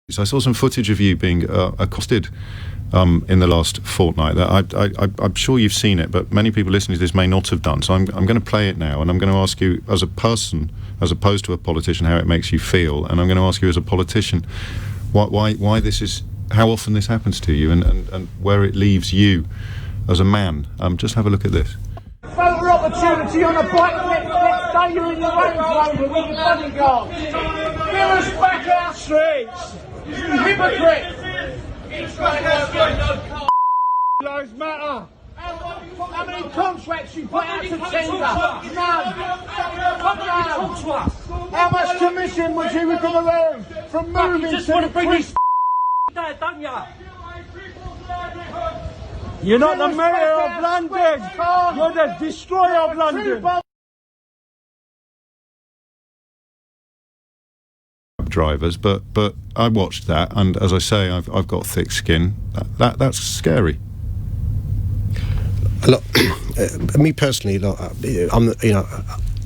So I saw some footage of you being accosted in the last fortnight. I'm sure you've seen it, but many people listening to this may not have done. So I'm going to play it now, and I'm going to ask you, as a person, as opposed to a politician, how it makes you feel. And I'm going to ask you, as a politician, why this is, how often this happens to you, and where it leaves you as a man. Just have a look at this. Photo opportunity on a bike next day you're in the Range Rover with the bodyguard. Give us back our streets. You hypocrite! Lives matter. How many contracts you put out to tender? None. How much commission was you going to lose from moving to the British there, don't you? You're not the mayor of London. You're the destroyer of London. Drivers, but I watched that, and as I say, I've got thick skin. That's scary. Look, me personally, look,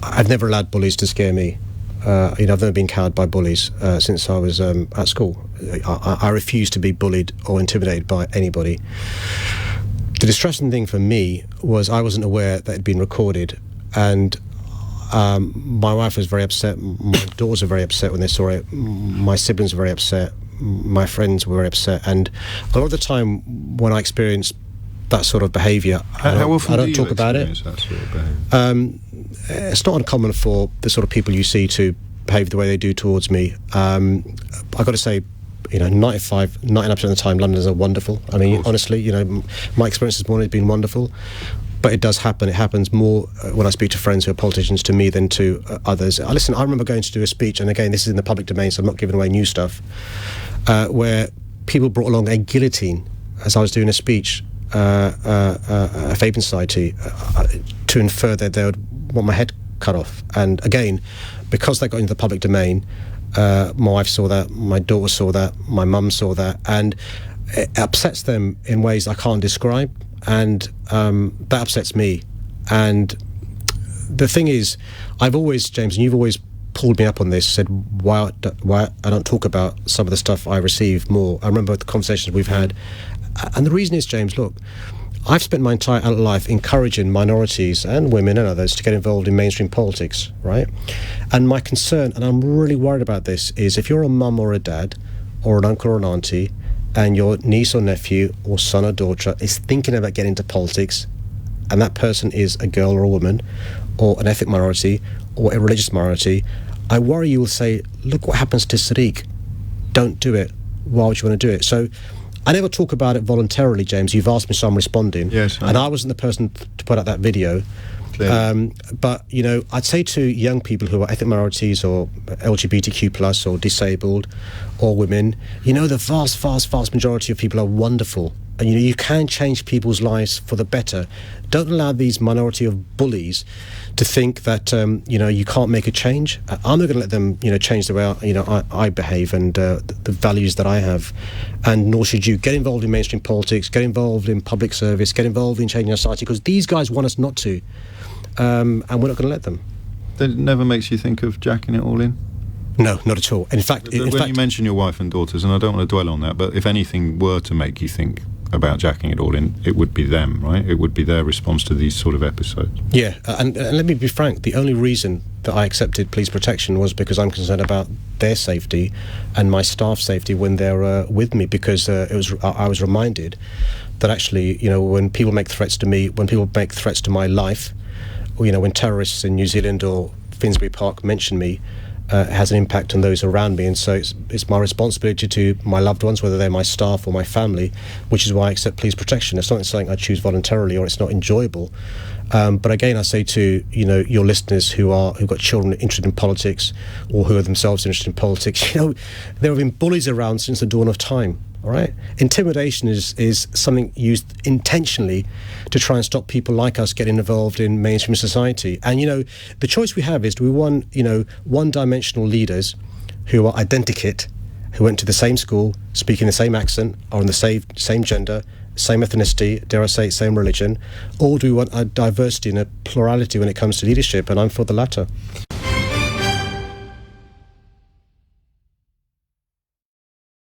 I've never allowed bullies to scare me. I've never been cowed by bullies since I was at school. I refuse to be bullied or intimidated by anybody. The distressing thing for me was I wasn't aware that it had been recorded, and my wife was very upset, my daughters were very upset when they saw it, my siblings were very upset, my friends were very upset, and a lot of the time when I experienced that sort of behaviour, I don't talk about it. That sort of behaviour? It's not uncommon for the sort of people you see to behave the way they do towards me. I've got to say, 99% of the time Londoners are wonderful. I mean, honestly, my experience this morning has been wonderful. But it does happen. It happens more when I speak to friends who are politicians to me than to others. Listen, I remember going to do a speech, and again, this is in the public domain, so I'm not giving away new stuff, where people brought along a guillotine as I was doing a speech, a Fabian Society, to infer that they would want my head cut off. And again, because they got into the public domain, my wife saw that, my daughter saw that, my mum saw that, and it upsets them in ways I can't describe. And that upsets me. And the thing is, I've always, James, and you've always pulled me up on this, said why I don't talk about some of the stuff I receive more. I remember the conversations we've had, and the reason is, James, look, I've spent my entire adult life encouraging minorities and women and others to get involved in mainstream politics, right? And my concern, and I'm really worried about this, is if you're a mum or a dad or an uncle or an auntie, and your niece or nephew or son or daughter is thinking about getting into politics, and that person is a girl or a woman or an ethnic minority or a religious minority, I worry you will say, look what happens to Sadiq. Don't do it. Why would you want to do it? So I never talk about it voluntarily, James. You've asked me, so I'm responding. Yes. And I wasn't the person to put out that video. But, I'd say to young people who are ethnic minorities or LGBTQ+ or disabled or women, the vast majority of people are wonderful. And, you can change people's lives for the better. Don't allow these minority of bullies to think that, you can't make a change. I'm not going to let them, change the way, I behave and the values that I have. And nor should you. Get involved in mainstream politics, get involved in public service, get involved in changing our society, because these guys want us not to. And we're not going to let them. That never makes you think of jacking it all in? No, not at all. In fact, you mention your wife and daughters, and I don't want to dwell on that, but if anything were to make you think about jacking it all in, it would be them, right? It would be their response to these sort of episodes. Yeah, and let me be frank, the only reason that I accepted police protection was because I'm concerned about their safety and my staff's safety when they're with me, because I was reminded that actually, when people make threats to me, when people make threats to my life, when terrorists in New Zealand or Finsbury Park mention me, it has an impact on those around me. And so it's my responsibility to my loved ones, whether they're my staff or my family, which is why I accept police protection. It's not something I choose voluntarily, or it's not enjoyable. But again, I say to your listeners who've got children interested in politics or who are themselves interested in politics, there have been bullies around since the dawn of time. All right, intimidation is something used intentionally to try and stop people like us getting involved in mainstream society. And the choice we have is, do we want one-dimensional leaders who are identikit, who went to the same school, speaking the same accent, are in the same gender, same ethnicity, dare I say, same religion, or do we want a diversity and a plurality when it comes to leadership? And I'm for the latter.